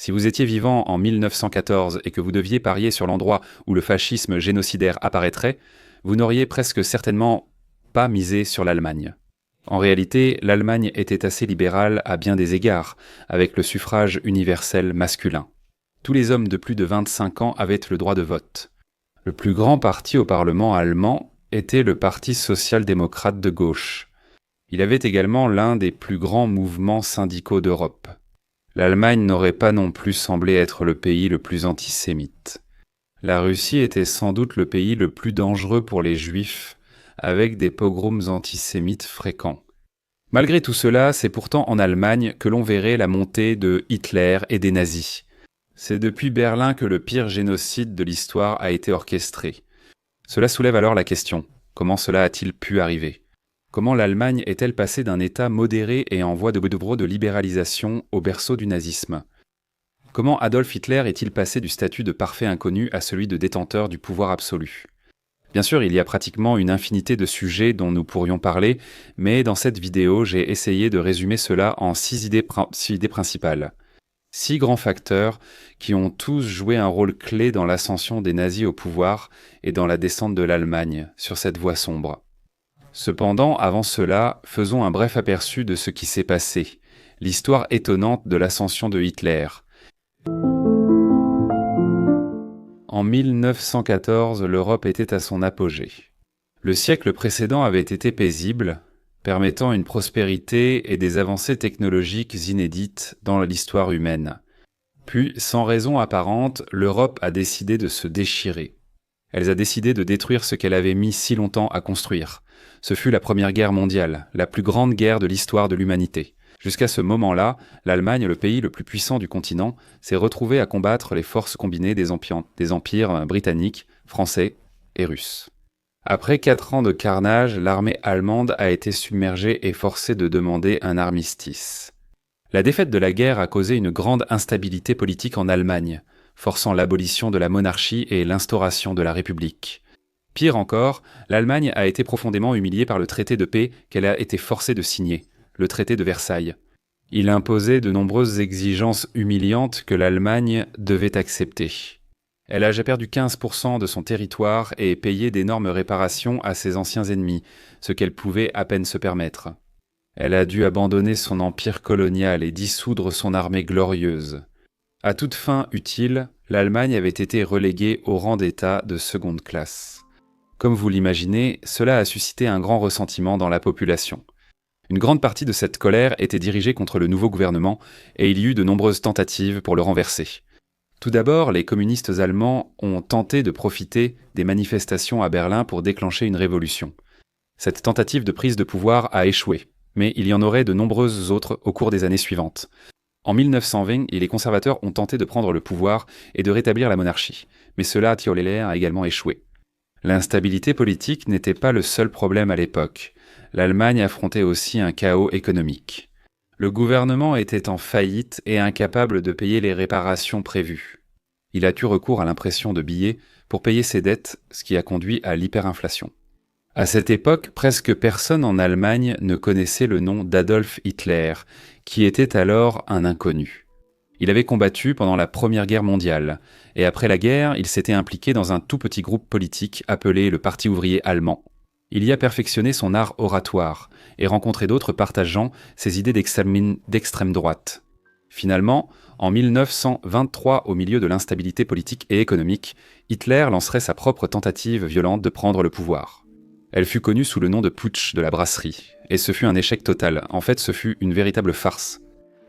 Si vous étiez vivant en 1914 et que vous deviez parier sur l'endroit où le fascisme génocidaire apparaîtrait, vous n'auriez presque certainement pas misé sur l'Allemagne. En réalité, l'Allemagne était assez libérale à bien des égards, avec le suffrage universel masculin. Tous les hommes de plus de 25 ans avaient le droit de vote. Le plus grand parti au Parlement allemand était le Parti social-démocrate de gauche. Il avait également l'un des plus grands mouvements syndicaux d'Europe. L'Allemagne n'aurait pas non plus semblé être le pays le plus antisémite. La Russie était sans doute le pays le plus dangereux pour les Juifs, avec des pogroms antisémites fréquents. Malgré tout cela, c'est pourtant en Allemagne que l'on verrait la montée de Hitler et des nazis. C'est depuis Berlin que le pire génocide de l'histoire a été orchestré. Cela soulève alors la question, comment cela a-t-il pu arriver ? Comment l'Allemagne est-elle passée d'un État modéré et en voie de libéralisation au berceau du nazisme ? Comment Adolf Hitler est-il passé du statut de parfait inconnu à celui de détenteur du pouvoir absolu ? Bien sûr, il y a pratiquement une infinité de sujets dont nous pourrions parler, mais dans cette vidéo, j'ai essayé de résumer cela en 6 idées principales. 6 grands facteurs qui ont tous joué un rôle clé dans l'ascension des nazis au pouvoir et dans la descente de l'Allemagne sur cette voie sombre. Cependant, avant cela, faisons un bref aperçu de ce qui s'est passé, l'histoire étonnante de l'ascension de Hitler. En 1914, l'Europe était à son apogée. Le siècle précédent avait été paisible, permettant une prospérité et des avancées technologiques inédites dans l'histoire humaine. Puis, sans raison apparente, l'Europe a décidé de se déchirer. Elle a décidé de détruire ce qu'elle avait mis si longtemps à construire. Ce fut la Première Guerre mondiale, la plus grande guerre de l'histoire de l'humanité. Jusqu'à ce moment-là, l'Allemagne, le pays le plus puissant du continent, s'est retrouvée à combattre les forces combinées des empires britanniques, français et russes. Après 4 ans de carnage, l'armée allemande a été submergée et forcée de demander un armistice. La défaite de la guerre a causé une grande instabilité politique en Allemagne, forçant l'abolition de la monarchie et l'instauration de la République. Pire encore, l'Allemagne a été profondément humiliée par le traité de paix qu'elle a été forcée de signer, le traité de Versailles. Il imposait de nombreuses exigences humiliantes que l'Allemagne devait accepter. Elle a perdu 15% de son territoire et payé d'énormes réparations à ses anciens ennemis, ce qu'elle pouvait à peine se permettre. Elle a dû abandonner son empire colonial et dissoudre son armée glorieuse. À toute fin utile, l'Allemagne avait été reléguée au rang d'État de seconde classe. Comme vous l'imaginez, cela a suscité un grand ressentiment dans la population. Une grande partie de cette colère était dirigée contre le nouveau gouvernement et il y eut de nombreuses tentatives pour le renverser. Tout d'abord, les communistes allemands ont tenté de profiter des manifestations à Berlin pour déclencher une révolution. Cette tentative de prise de pouvoir a échoué, mais il y en aurait de nombreuses autres au cours des années suivantes. En 1920, les conservateurs ont tenté de prendre le pouvoir et de rétablir la monarchie, mais cela a également échoué. L'instabilité politique n'était pas le seul problème à l'époque. L'Allemagne affrontait aussi un chaos économique. Le gouvernement était en faillite et incapable de payer les réparations prévues. Il a eu recours à l'impression de billets pour payer ses dettes, ce qui a conduit à l'hyperinflation. À cette époque, presque personne en Allemagne ne connaissait le nom d'Adolf Hitler, qui était alors un inconnu. Il avait combattu pendant la Première Guerre mondiale, et après la guerre, il s'était impliqué dans un tout petit groupe politique appelé le Parti ouvrier allemand. Il y a perfectionné son art oratoire et rencontré d'autres partageant ses idées d'extrême droite. Finalement, en 1923, au milieu de l'instabilité politique et économique, Hitler lancerait sa propre tentative violente de prendre le pouvoir. Elle fut connue sous le nom de putsch de la brasserie, et ce fut un échec total. En fait, ce fut une véritable farce.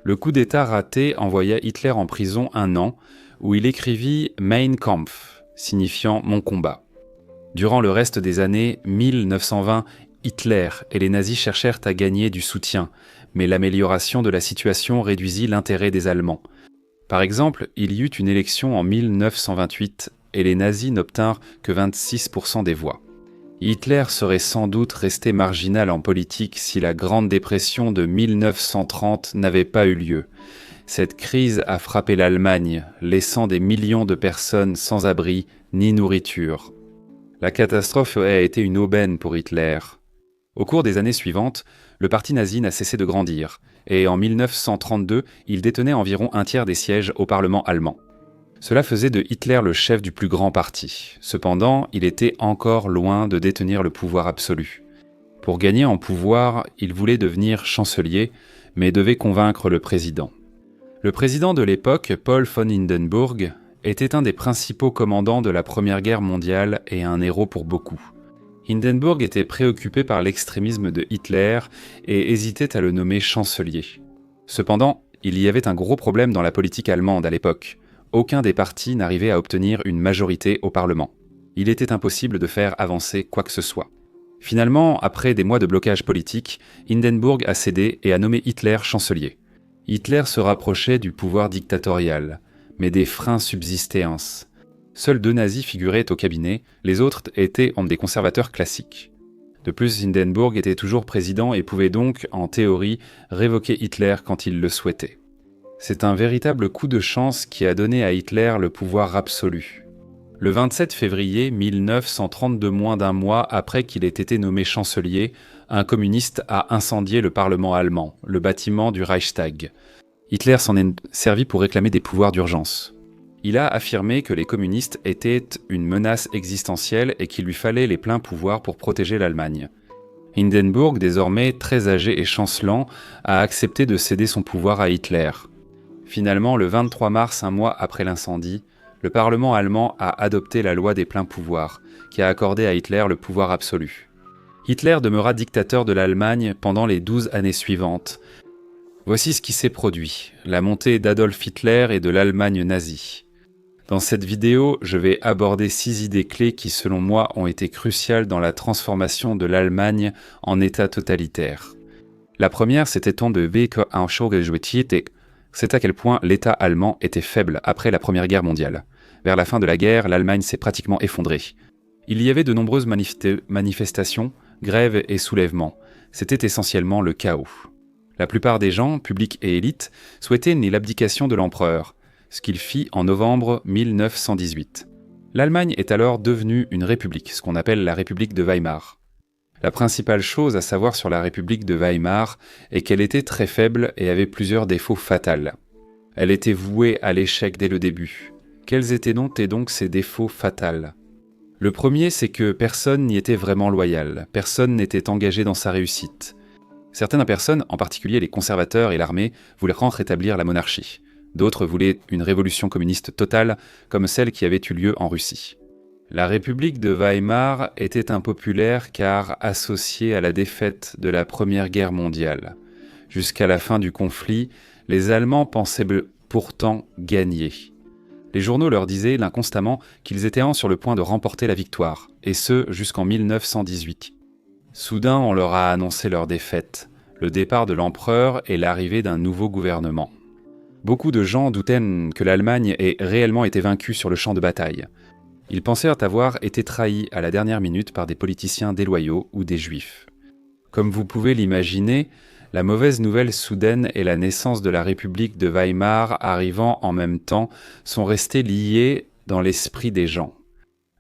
Le coup d'État raté envoya Hitler en prison 1 an, où il écrivit « Mein Kampf », signifiant « mon combat ». Durant le reste des années 1920, Hitler et les nazis cherchèrent à gagner du soutien, mais l'amélioration de la situation réduisit l'intérêt des Allemands. Par exemple, il y eut une élection en 1928 et les nazis n'obtinrent que 26% des voix. Hitler serait sans doute resté marginal en politique si la Grande Dépression de 1930 n'avait pas eu lieu. Cette crise a frappé l'Allemagne, laissant des millions de personnes sans abri ni nourriture. La catastrophe a été une aubaine pour Hitler. Au cours des années suivantes, le parti nazi n'a cessé de grandir, et en 1932, il détenait environ un tiers des sièges au Parlement allemand. Cela faisait de Hitler le chef du plus grand parti. Cependant, il était encore loin de détenir le pouvoir absolu. Pour gagner en pouvoir, il voulait devenir chancelier, mais devait convaincre le président. Le président de l'époque, Paul von Hindenburg, était un des principaux commandants de la Première Guerre mondiale et un héros pour beaucoup. Hindenburg était préoccupé par l'extrémisme de Hitler et hésitait à le nommer chancelier. Cependant, il y avait un gros problème dans la politique allemande à l'époque. Aucun des partis n'arrivait à obtenir une majorité au Parlement. Il était impossible de faire avancer quoi que ce soit. Finalement, après des mois de blocage politique, Hindenburg a cédé et a nommé Hitler chancelier. Hitler se rapprochait du pouvoir dictatorial, mais des freins subsistaient. Seuls 2 nazis figuraient au cabinet, les autres étaient des conservateurs classiques. De plus, Hindenburg était toujours président et pouvait donc, en théorie, révoquer Hitler quand il le souhaitait. C'est un véritable coup de chance qui a donné à Hitler le pouvoir absolu. Le 27 février 1932, moins d'un mois après qu'il ait été nommé chancelier, un communiste a incendié le Parlement allemand, le bâtiment du Reichstag. Hitler s'en est servi pour réclamer des pouvoirs d'urgence. Il a affirmé que les communistes étaient une menace existentielle et qu'il lui fallait les pleins pouvoirs pour protéger l'Allemagne. Hindenburg, désormais très âgé et chancelant, a accepté de céder son pouvoir à Hitler. Finalement, le 23 mars, un mois après l'incendie, le Parlement allemand a adopté la loi des pleins pouvoirs, qui a accordé à Hitler le pouvoir absolu. Hitler demeura dictateur de l'Allemagne pendant les 12 années suivantes. Voici ce qui s'est produit, la montée d'Adolf Hitler et de l'Allemagne nazie. Dans cette vidéo, je vais aborder 6 idées clés qui, selon moi, ont été cruciales dans la transformation de l'Allemagne en État totalitaire. La première, c'était de c'est à quel point l'État allemand était faible après la Première Guerre mondiale. Vers la fin de la guerre, l'Allemagne s'est pratiquement effondrée. Il y avait de nombreuses manifestations, grèves et soulèvements. C'était essentiellement le chaos. La plupart des gens, publics et élites, souhaitaient l'abdication de l'empereur, ce qu'il fit en novembre 1918. L'Allemagne est alors devenue une république, ce qu'on appelle la République de Weimar. La principale chose à savoir sur la République de Weimar est qu'elle était très faible et avait plusieurs défauts fatals. Elle était vouée à l'échec dès le début. Quels étaient donc ces défauts fatals ? Le premier, c'est que personne n'y était vraiment loyal, personne n'était engagé dans sa réussite. Certaines personnes, en particulier les conservateurs et l'armée, voulaient rétablir la monarchie. D'autres voulaient une révolution communiste totale, comme celle qui avait eu lieu en Russie. La République de Weimar était impopulaire car associée à la défaite de la Première Guerre mondiale. Jusqu'à la fin du conflit, les Allemands pensaient pourtant gagner. Les journaux leur disaient inconstamment qu'ils étaient sur le point de remporter la victoire, et ce jusqu'en 1918. Soudain, on leur a annoncé leur défaite, le départ de l'empereur et l'arrivée d'un nouveau gouvernement. Beaucoup de gens doutaient que l'Allemagne ait réellement été vaincue sur le champ de bataille. Ils pensèrent avoir été trahis à la dernière minute par des politiciens déloyaux ou des juifs. Comme vous pouvez l'imaginer, la mauvaise nouvelle soudaine et la naissance de la République de Weimar arrivant en même temps sont restées liées dans l'esprit des gens.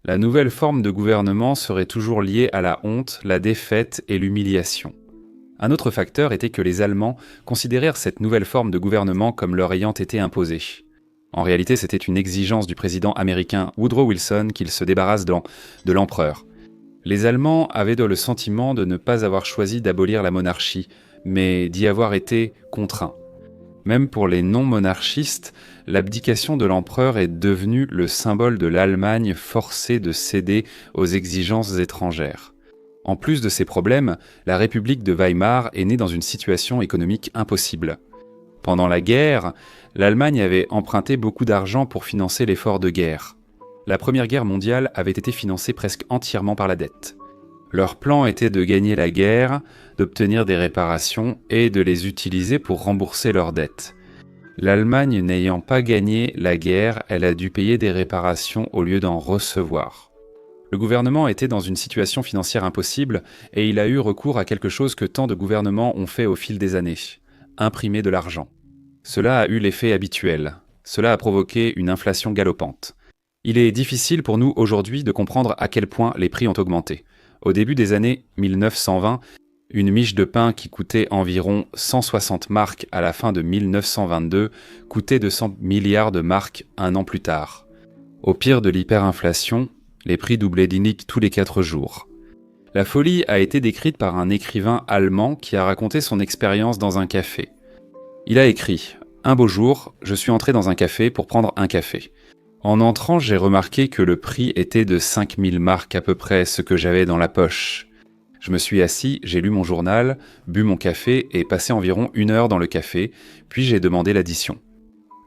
La nouvelle forme de gouvernement serait toujours liée à la honte, la défaite et l'humiliation. Un autre facteur était que les Allemands considérèrent cette nouvelle forme de gouvernement comme leur ayant été imposée. En réalité, c'était une exigence du président américain Woodrow Wilson qu'il se débarrasse de l'empereur. Les Allemands avaient le sentiment de ne pas avoir choisi d'abolir la monarchie, mais d'y avoir été contraints. Même pour les non-monarchistes, l'abdication de l'empereur est devenue le symbole de l'Allemagne forcée de céder aux exigences étrangères. En plus de ces problèmes, la République de Weimar est née dans une situation économique impossible. Pendant la guerre, l'Allemagne avait emprunté beaucoup d'argent pour financer l'effort de guerre. La Première Guerre mondiale avait été financée presque entièrement par la dette. Leur plan était de gagner la guerre, d'obtenir des réparations et de les utiliser pour rembourser leurs dettes. L'Allemagne n'ayant pas gagné la guerre, elle a dû payer des réparations au lieu d'en recevoir. Le gouvernement était dans une situation financière impossible et il a eu recours à quelque chose que tant de gouvernements ont fait au fil des années, imprimer de l'argent. Cela a eu l'effet habituel. Cela a provoqué une inflation galopante. Il est difficile pour nous aujourd'hui de comprendre à quel point les prix ont augmenté. Au début des années 1920, Une miche de pain qui coûtait environ 160 marks à la fin de 1922 coûtait 200 milliards de marks un an plus tard. Au pire de l'hyperinflation, les prix doublaient d'inique tous les 4 jours. La folie a été décrite par un écrivain allemand qui a raconté son expérience dans un café. Il a écrit « Un beau jour, je suis entré dans un café pour prendre un café. En entrant, j'ai remarqué que le prix était de 5000 marks à peu près, ce que j'avais dans la poche. Je me suis assis, j'ai lu mon journal, bu mon café et passé environ 1 heure dans le café, puis j'ai demandé l'addition.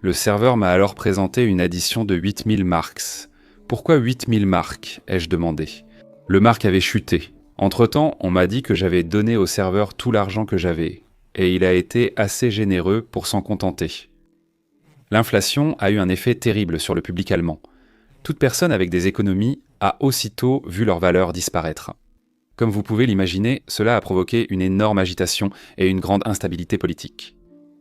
Le serveur m'a alors présenté une addition de 8000 marks. Pourquoi 8000 marks ai-je demandé. Le mark avait chuté. Entre-temps, on m'a dit que j'avais donné au serveur tout l'argent que j'avais, et il a été assez généreux pour s'en contenter. L'inflation a eu un effet terrible sur le public allemand. Toute personne avec des économies a aussitôt vu leur valeur disparaître. Comme vous pouvez l'imaginer, cela a provoqué une énorme agitation et une grande instabilité politique.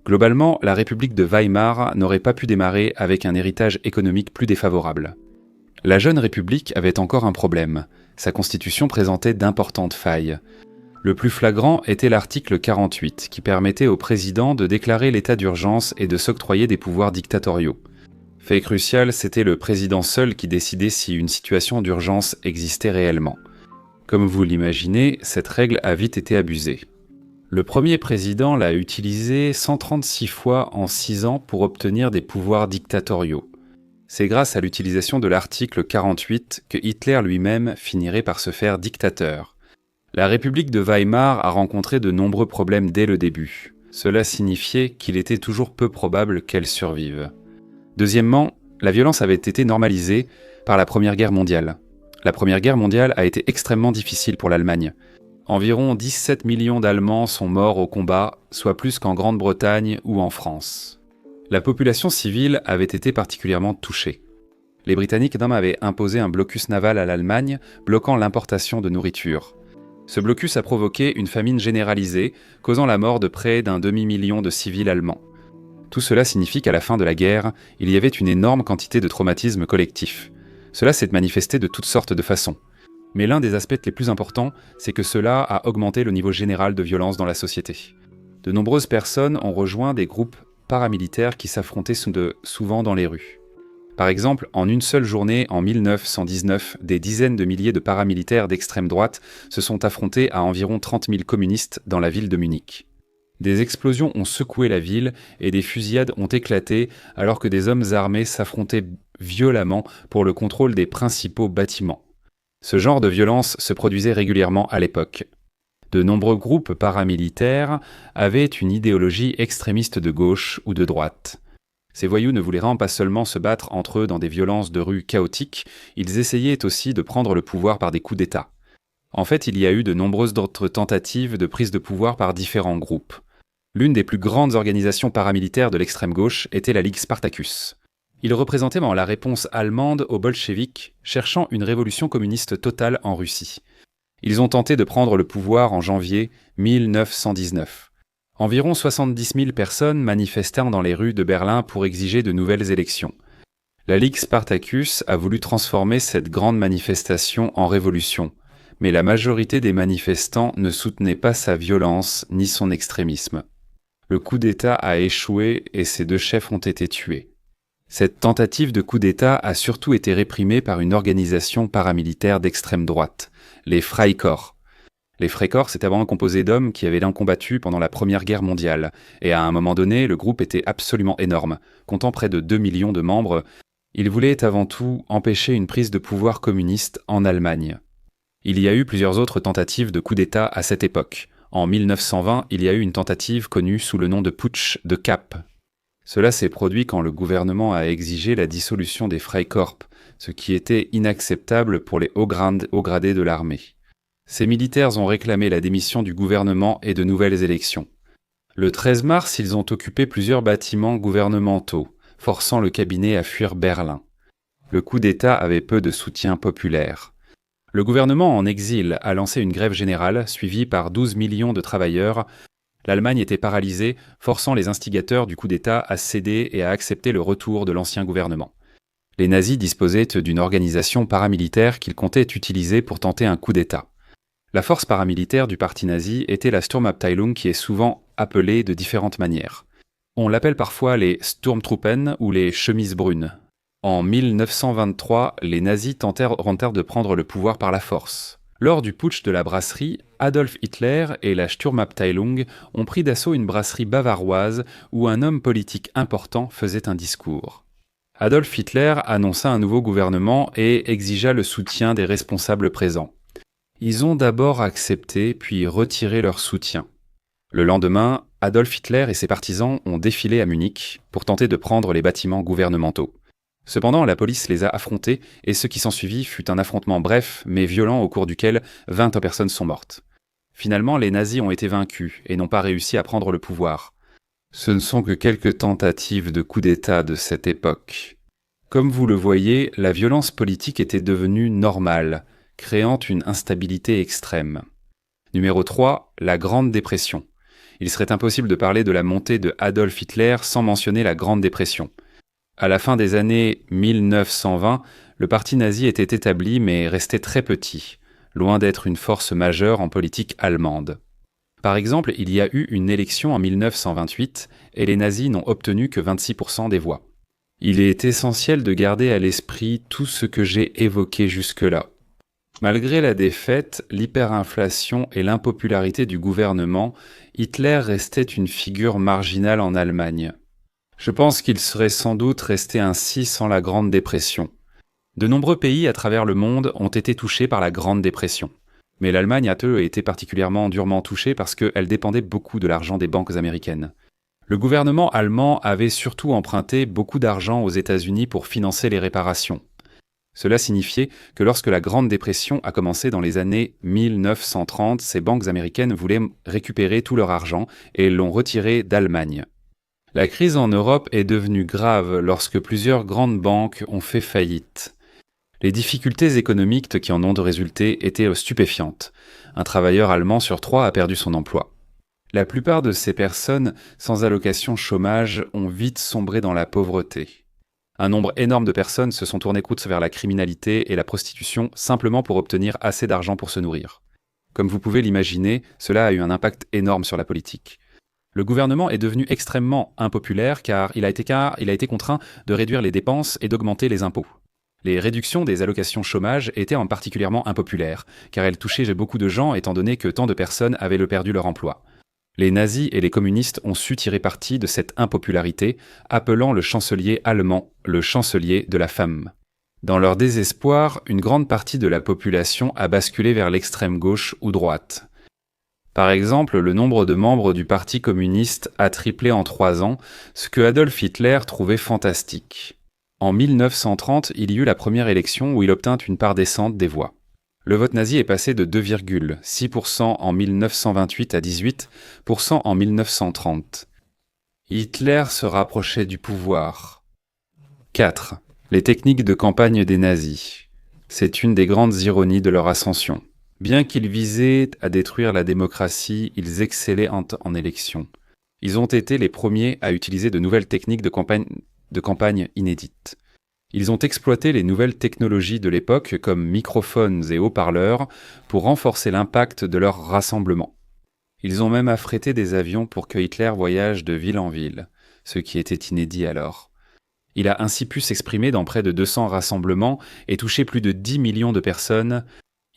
Globalement, la République de Weimar n'aurait pas pu démarrer avec un héritage économique plus défavorable. La jeune République avait encore un problème. Sa constitution présentait d'importantes failles. Le plus flagrant était l'article 48, qui permettait au président de déclarer l'état d'urgence et de s'octroyer des pouvoirs dictatoriaux. Fait crucial, c'était le président seul qui décidait si une situation d'urgence existait réellement. Comme vous l'imaginez, cette règle a vite été abusée. Le premier président l'a utilisée 136 fois en 6 ans pour obtenir des pouvoirs dictatoriaux. C'est grâce à l'utilisation de l'article 48 que Hitler lui-même finirait par se faire dictateur. La République de Weimar a rencontré de nombreux problèmes dès le début. Cela signifiait qu'il était toujours peu probable qu'elle survive. Deuxièmement, la violence avait été normalisée par la Première Guerre mondiale. La Première Guerre mondiale a été extrêmement difficile pour l'Allemagne. Environ 17 millions d'Allemands sont morts au combat, soit plus qu'en Grande-Bretagne ou en France. La population civile avait été particulièrement touchée. Les Britanniques avaient imposé un blocus naval à l'Allemagne, bloquant l'importation de nourriture. Ce blocus a provoqué une famine généralisée, causant la mort de près d'un demi-million de civils allemands. Tout cela signifie qu'à la fin de la guerre, il y avait une énorme quantité de traumatisme collectif. Cela s'est manifesté de toutes sortes de façons. Mais l'un des aspects les plus importants, c'est que cela a augmenté le niveau général de violence dans la société. De nombreuses personnes ont rejoint des groupes paramilitaires qui s'affrontaient souvent dans les rues. Par exemple, en une seule journée, en 1919, des dizaines de milliers de paramilitaires d'extrême droite se sont affrontés à environ 30 000 communistes dans la ville de Munich. Des explosions ont secoué la ville et des fusillades ont éclaté alors que des hommes armés s'affrontaient violemment pour le contrôle des principaux bâtiments. Ce genre de violence se produisait régulièrement à l'époque. De nombreux groupes paramilitaires avaient une idéologie extrémiste de gauche ou de droite. Ces voyous ne voulaient pas seulement se battre entre eux dans des violences de rue chaotiques, ils essayaient aussi de prendre le pouvoir par des coups d'État. En fait, il y a eu de nombreuses autres tentatives de prise de pouvoir par différents groupes. L'une des plus grandes organisations paramilitaires de l'extrême gauche était la Ligue Spartacus. Il représentait la réponse allemande aux bolcheviks, cherchant une révolution communiste totale en Russie. Ils ont tenté de prendre le pouvoir en janvier 1919. Environ 70 000 personnes manifestèrent dans les rues de Berlin pour exiger de nouvelles élections. La Ligue Spartacus a voulu transformer cette grande manifestation en révolution, mais la majorité des manifestants ne soutenaient pas sa violence ni son extrémisme. Le coup d'État a échoué et ses 2 chefs ont été tués. Cette tentative de coup d'État a surtout été réprimée par une organisation paramilitaire d'extrême droite, les Freikorps. Les Freikorps étaient avant composés d'hommes qui avaient combattu pendant la Première Guerre mondiale, et à un moment donné, le groupe était absolument énorme, comptant près de 2 millions de membres. Il voulait avant tout empêcher une prise de pouvoir communiste en Allemagne. Il y a eu plusieurs autres tentatives de coup d'État à cette époque. En 1920, il y a eu une tentative connue sous le nom de putsch de Kapp. Cela s'est produit quand le gouvernement a exigé la dissolution des Freikorps, ce qui était inacceptable pour les hauts gradés de l'armée. Ces militaires ont réclamé la démission du gouvernement et de nouvelles élections. Le 13 mars, ils ont occupé plusieurs bâtiments gouvernementaux, forçant le cabinet à fuir Berlin. Le coup d'État avait peu de soutien populaire. Le gouvernement en exil a lancé une grève générale, suivie par 12 millions de travailleurs. L'Allemagne était paralysée, forçant les instigateurs du coup d'État à céder et à accepter le retour de l'ancien gouvernement. Les nazis disposaient d'une organisation paramilitaire qu'ils comptaient utiliser pour tenter un coup d'État. La force paramilitaire du parti nazi était la Sturmabteilung qui est souvent appelée de différentes manières. On l'appelle parfois les Sturmtruppen ou les chemises brunes. En 1923, les nazis tentèrent de prendre le pouvoir par la force. Lors du putsch de la brasserie, Adolf Hitler et la Sturmabteilung ont pris d'assaut une brasserie bavaroise où un homme politique important faisait un discours. Adolf Hitler annonça un nouveau gouvernement et exigea le soutien des responsables présents. Ils ont d'abord accepté, puis retiré leur soutien. Le lendemain, Adolf Hitler et ses partisans ont défilé à Munich pour tenter de prendre les bâtiments gouvernementaux. Cependant, la police les a affrontés et ce qui s'ensuivit fut un affrontement bref mais violent au cours duquel 20 personnes sont mortes. Finalement, les nazis ont été vaincus et n'ont pas réussi à prendre le pouvoir. Ce ne sont que quelques tentatives de coup d'État de cette époque. Comme vous le voyez, la violence politique était devenue normale, créant une instabilité extrême. Numéro 3, la Grande Dépression. Il serait impossible de parler de la montée de Adolf Hitler sans mentionner la Grande Dépression. À la fin des années 1920, le parti nazi était établi mais restait très petit, loin d'être une force majeure en politique allemande. Par exemple, il y a eu une élection en 1928 et les nazis n'ont obtenu que 26% des voix. Il est essentiel de garder à l'esprit tout ce que j'ai évoqué jusque-là. Malgré la défaite, l'hyperinflation et l'impopularité du gouvernement, Hitler restait une figure marginale en Allemagne. Je pense qu'il serait sans doute resté ainsi sans la Grande Dépression. De nombreux pays à travers le monde ont été touchés par la Grande Dépression. Mais l'Allemagne a été particulièrement durement touchée parce qu'elle dépendait beaucoup de l'argent des banques américaines. Le gouvernement allemand avait surtout emprunté beaucoup d'argent aux États-Unis pour financer les réparations. Cela signifiait que lorsque la Grande Dépression a commencé dans les années 1930, ces banques américaines voulaient récupérer tout leur argent et l'ont retiré d'Allemagne. La crise en Europe est devenue grave lorsque plusieurs grandes banques ont fait faillite. Les difficultés économiques qui en ont résulté étaient stupéfiantes. Un travailleur allemand sur 3 a perdu son emploi. La plupart de ces personnes sans allocation chômage ont vite sombré dans la pauvreté. Un nombre énorme de personnes se sont tournées vers la criminalité et la prostitution simplement pour obtenir assez d'argent pour se nourrir. Comme vous pouvez l'imaginer, cela a eu un impact énorme sur la politique. Le gouvernement est devenu extrêmement impopulaire car il a été contraint de réduire les dépenses et d'augmenter les impôts. Les réductions des allocations chômage étaient particulièrement impopulaires, car elles touchaient beaucoup de gens étant donné que tant de personnes avaient perdu leur emploi. Les nazis et les communistes ont su tirer parti de cette impopularité, appelant le chancelier allemand le chancelier de la femme. Dans leur désespoir, une grande partie de la population a basculé vers l'extrême gauche ou droite. Par exemple, le nombre de membres du Parti communiste a triplé en 3 ans, ce que Adolf Hitler trouvait fantastique. En 1930, il y eut la première élection où il obtint une part décente des voix. Le vote nazi est passé de 2,6% en 1928 à 18% en 1930. Hitler se rapprochait du pouvoir. 4. Les techniques de campagne des nazis. C'est une des grandes ironies de leur ascension. Bien qu'ils visaient à détruire la démocratie, ils excellaient en élection. Ils ont été les premiers à utiliser de nouvelles techniques de campagne inédites. Ils ont exploité les nouvelles technologies de l'époque comme microphones et haut-parleurs pour renforcer l'impact de leur rassemblement. Ils ont même affrété des avions pour que Hitler voyage de ville en ville, ce qui était inédit alors. Il a ainsi pu s'exprimer dans près de 200 rassemblements et toucher plus de 10 millions de personnes.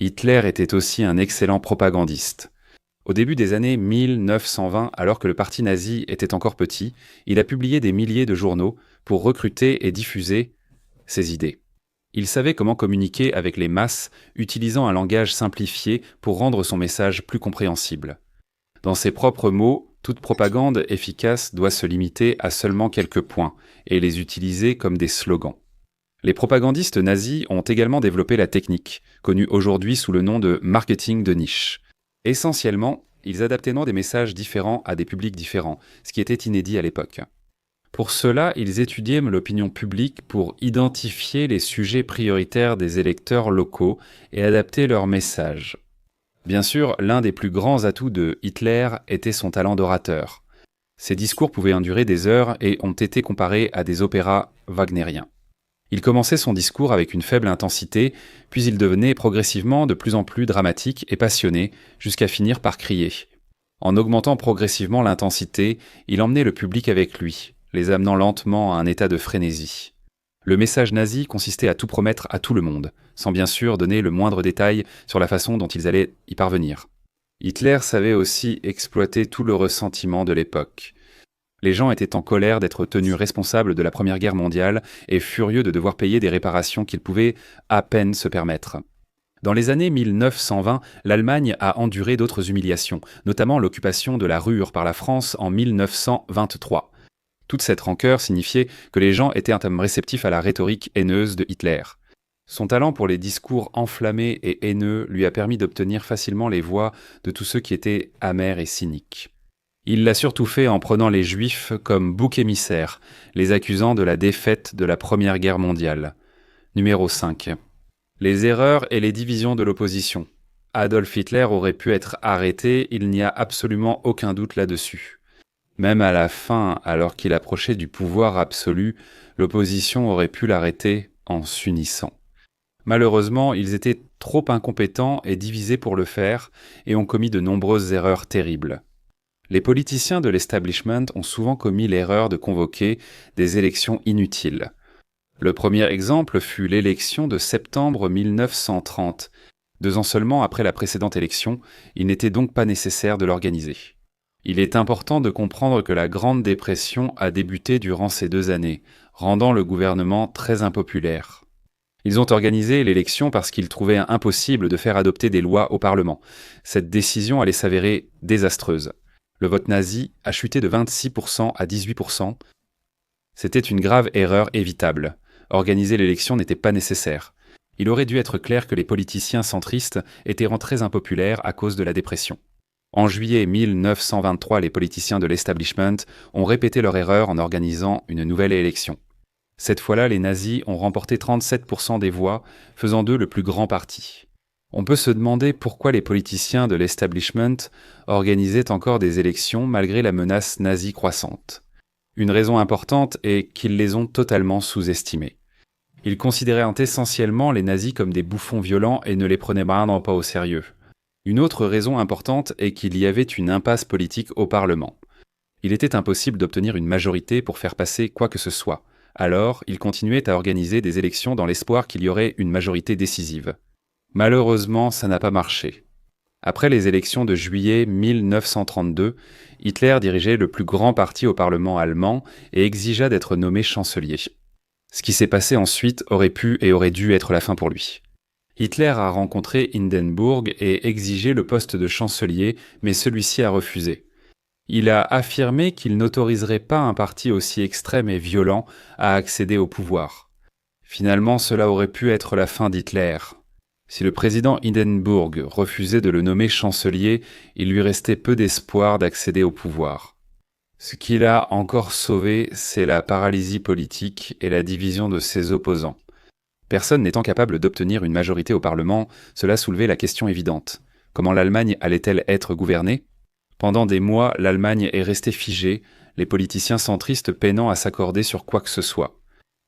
Hitler était aussi un excellent propagandiste. Au début des années 1920, alors que le parti nazi était encore petit, il a publié des milliers de journaux pour recruter et diffuser ses idées. Il savait comment communiquer avec les masses, utilisant un langage simplifié pour rendre son message plus compréhensible. Dans ses propres mots, toute propagande efficace doit se limiter à seulement quelques points et les utiliser comme des slogans. Les propagandistes nazis ont également développé la technique, connue aujourd'hui sous le nom de marketing de niche. Essentiellement, ils adaptaient des messages différents à des publics différents, ce qui était inédit à l'époque. Pour cela, ils étudiaient l'opinion publique pour identifier les sujets prioritaires des électeurs locaux et adapter leurs messages. Bien sûr, l'un des plus grands atouts de Hitler était son talent d'orateur. Ses discours pouvaient en durer des heures et ont été comparés à des opéras wagnériens. Il commençait son discours avec une faible intensité, puis il devenait progressivement de plus en plus dramatique et passionné, jusqu'à finir par crier. En augmentant progressivement l'intensité, il emmenait le public avec lui, les amenant lentement à un état de frénésie. Le message nazi consistait à tout promettre à tout le monde, sans bien sûr donner le moindre détail sur la façon dont ils allaient y parvenir. Hitler savait aussi exploiter tout le ressentiment de l'époque. Les gens étaient en colère d'être tenus responsables de la Première Guerre mondiale et furieux de devoir payer des réparations qu'ils pouvaient à peine se permettre. Dans les années 1920, l'Allemagne a enduré d'autres humiliations, notamment l'occupation de la Ruhr par la France en 1923. Toute cette rancœur signifiait que les gens étaient un homme réceptif à la rhétorique haineuse de Hitler. Son talent pour les discours enflammés et haineux lui a permis d'obtenir facilement les voix de tous ceux qui étaient amers et cyniques. Il l'a surtout fait en prenant les Juifs comme boucs émissaires, les accusant de la défaite de la Première Guerre mondiale. Numéro 5. Les erreurs et les divisions de l'opposition. Adolf Hitler aurait pu être arrêté, il n'y a absolument aucun doute là-dessus. Même à la fin, alors qu'il approchait du pouvoir absolu, l'opposition aurait pu l'arrêter en s'unissant. Malheureusement, ils étaient trop incompétents et divisés pour le faire, et ont commis de nombreuses erreurs terribles. Les politiciens de l'establishment ont souvent commis l'erreur de convoquer des élections inutiles. Le premier exemple fut l'élection de septembre 1930. 2 ans seulement après la précédente élection, il n'était donc pas nécessaire de l'organiser. Il est important de comprendre que la Grande Dépression a débuté durant ces 2 années, rendant le gouvernement très impopulaire. Ils ont organisé l'élection parce qu'ils trouvaient impossible de faire adopter des lois au Parlement. Cette décision allait s'avérer désastreuse. Le vote nazi a chuté de 26% à 18%. C'était une grave erreur évitable. Organiser l'élection n'était pas nécessaire. Il aurait dû être clair que les politiciens centristes étaient très impopulaires à cause de la dépression. En juillet 1923, les politiciens de l'establishment ont répété leur erreur en organisant une nouvelle élection. Cette fois-là, les nazis ont remporté 37% des voix, faisant d'eux le plus grand parti. On peut se demander pourquoi les politiciens de l'establishment organisaient encore des élections malgré la menace nazie croissante. Une raison importante est qu'ils les ont totalement sous-estimés. Ils considéraient essentiellement les nazis comme des bouffons violents et ne les prenaient vraiment pas au sérieux. Une autre raison importante est qu'il y avait une impasse politique au Parlement. Il était impossible d'obtenir une majorité pour faire passer quoi que ce soit. Alors, ils continuaient à organiser des élections dans l'espoir qu'il y aurait une majorité décisive. Malheureusement, ça n'a pas marché. Après les élections de juillet 1932, Hitler dirigeait le plus grand parti au Parlement allemand et exigea d'être nommé chancelier. Ce qui s'est passé ensuite aurait pu et aurait dû être la fin pour lui. Hitler a rencontré Hindenburg et exigé le poste de chancelier, mais celui-ci a refusé. Il a affirmé qu'il n'autoriserait pas un parti aussi extrême et violent à accéder au pouvoir. Finalement, cela aurait pu être la fin d'Hitler. Si le président Hindenburg refusait de le nommer chancelier, il lui restait peu d'espoir d'accéder au pouvoir. Ce qui l'a encore sauvé, c'est la paralysie politique et la division de ses opposants. Personne n'étant capable d'obtenir une majorité au Parlement, cela soulevait la question évidente. Comment l'Allemagne allait-elle être gouvernée ? Pendant des mois, l'Allemagne est restée figée, les politiciens centristes peinant à s'accorder sur quoi que ce soit.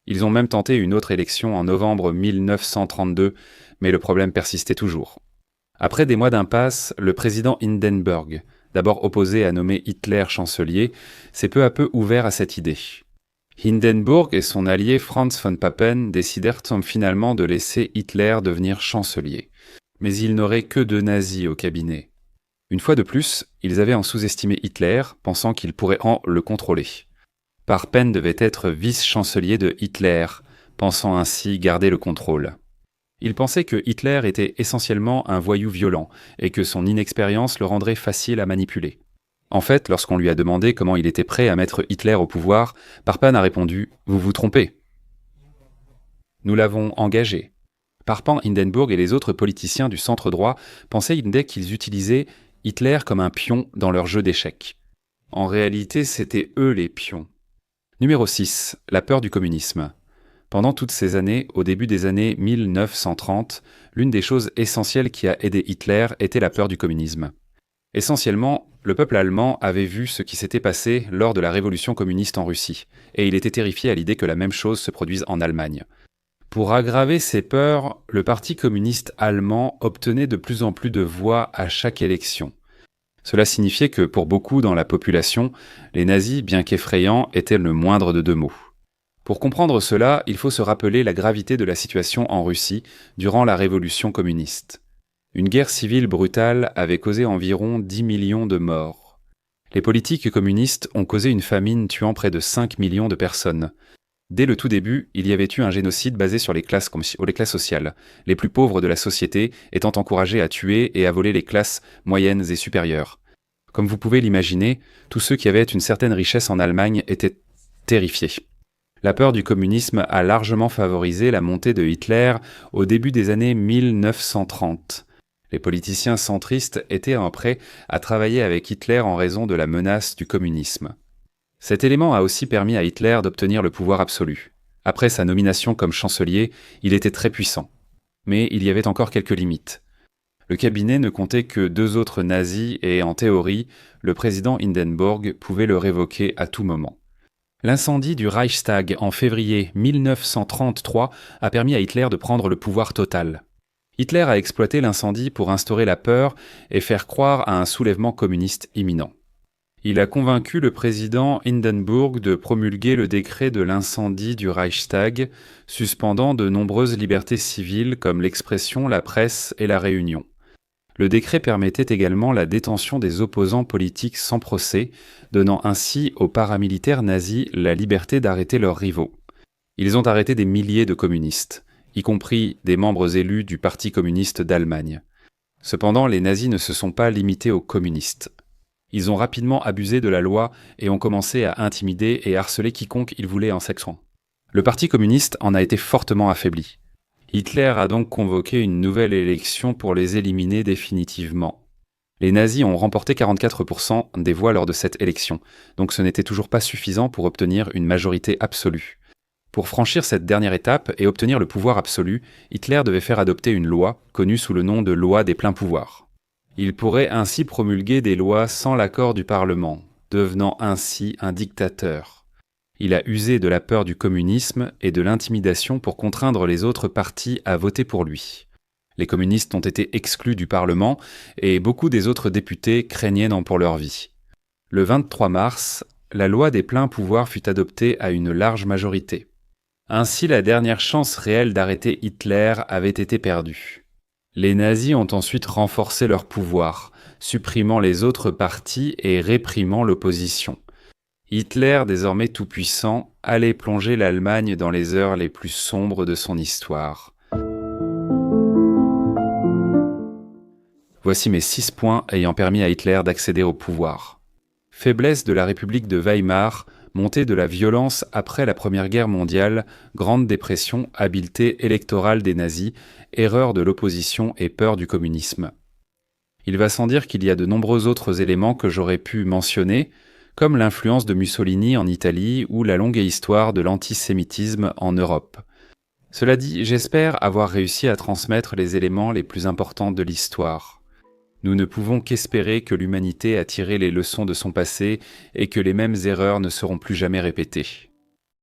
Ils ont même tenté une autre élection en novembre 1932, mais le problème persistait toujours. Après des mois d'impasse, le président Hindenburg, d'abord opposé à nommer Hitler chancelier, s'est peu à peu ouvert à cette idée. Hindenburg et son allié Franz von Papen décidèrent finalement de laisser Hitler devenir chancelier. Mais ils n'auraient que 2 nazis au cabinet. Une fois de plus, ils avaient en sous-estimé Hitler, pensant qu'ils pourraient le contrôler. Papen devait être vice-chancelier de Hitler, pensant ainsi garder le contrôle. Il pensait que Hitler était essentiellement un voyou violent et que son inexpérience le rendrait facile à manipuler. En fait, lorsqu'on lui a demandé comment il était prêt à mettre Hitler au pouvoir, Papen a répondu « Vous vous trompez. Nous l'avons engagé ». Papen, Hindenburg et les autres politiciens du centre droit pensaient qu'ils utilisaient Hitler comme un pion dans leur jeu d'échecs. En réalité, c'étaient eux les pions. Numéro 6. La peur du communisme. Pendant toutes ces années, au début des années 1930, l'une des choses essentielles qui a aidé Hitler était la peur du communisme. Essentiellement, le peuple allemand avait vu ce qui s'était passé lors de la révolution communiste en Russie, et il était terrifié à l'idée que la même chose se produise en Allemagne. Pour aggraver ces peurs, le Parti communiste allemand obtenait de plus en plus de voix à chaque élection. Cela signifiait que, pour beaucoup dans la population, les nazis, bien qu'effrayants, étaient le moindre de deux mots. Pour comprendre cela, il faut se rappeler la gravité de la situation en Russie durant la révolution communiste. Une guerre civile brutale avait causé environ 10 millions de morts. Les politiques communistes ont causé une famine tuant près de 5 millions de personnes. Dès le tout début, il y avait eu un génocide basé sur les classes sociales, les plus pauvres de la société étant encouragés à tuer et à voler les classes moyennes et supérieures. Comme vous pouvez l'imaginer, tous ceux qui avaient une certaine richesse en Allemagne étaient terrifiés. La peur du communisme a largement favorisé la montée de Hitler au début des années 1930. Les politiciens centristes étaient prêts à travailler avec Hitler en raison de la menace du communisme. Cet élément a aussi permis à Hitler d'obtenir le pouvoir absolu. Après sa nomination comme chancelier, il était très puissant. Mais il y avait encore quelques limites. Le cabinet ne comptait que 2 autres nazis et, en théorie, le président Hindenburg pouvait le révoquer à tout moment. L'incendie du Reichstag en février 1933 a permis à Hitler de prendre le pouvoir total. Hitler a exploité l'incendie pour instaurer la peur et faire croire à un soulèvement communiste imminent. Il a convaincu le président Hindenburg de promulguer le décret de l'incendie du Reichstag, suspendant de nombreuses libertés civiles comme l'expression, la presse et la réunion. Le décret permettait également la détention des opposants politiques sans procès, donnant ainsi aux paramilitaires nazis la liberté d'arrêter leurs rivaux. Ils ont arrêté des milliers de communistes, y compris des membres élus du Parti communiste d'Allemagne. Cependant, les nazis ne se sont pas limités aux communistes. Ils ont rapidement abusé de la loi et ont commencé à intimider et harceler quiconque ils voulaient en section. Le Parti communiste en a été fortement affaibli. Hitler a donc convoqué une nouvelle élection pour les éliminer définitivement. Les nazis ont remporté 44% des voix lors de cette élection, donc ce n'était toujours pas suffisant pour obtenir une majorité absolue. Pour franchir cette dernière étape et obtenir le pouvoir absolu, Hitler devait faire adopter une loi, connue sous le nom de loi des pleins pouvoirs. Il pourrait ainsi promulguer des lois sans l'accord du Parlement, devenant ainsi un dictateur. Il a usé de la peur du communisme et de l'intimidation pour contraindre les autres partis à voter pour lui. Les communistes ont été exclus du Parlement et beaucoup des autres députés craignaient pour leur vie. Le 23 mars, la loi des pleins pouvoirs fut adoptée à une large majorité. Ainsi, la dernière chance réelle d'arrêter Hitler avait été perdue. Les nazis ont ensuite renforcé leur pouvoir, supprimant les autres partis et réprimant l'opposition. Hitler, désormais tout-puissant, allait plonger l'Allemagne dans les heures les plus sombres de son histoire. Voici mes 6 points ayant permis à Hitler d'accéder au pouvoir. Faiblesse de la République de Weimar, montée de la violence après la Première Guerre mondiale, Grande Dépression, habileté électorale des nazis, erreur de l'opposition et peur du communisme. Il va sans dire qu'il y a de nombreux autres éléments que j'aurais pu mentionner, comme l'influence de Mussolini en Italie ou la longue histoire de l'antisémitisme en Europe. Cela dit, j'espère avoir réussi à transmettre les éléments les plus importants de l'histoire. Nous ne pouvons qu'espérer que l'humanité a tiré les leçons de son passé et que les mêmes erreurs ne seront plus jamais répétées.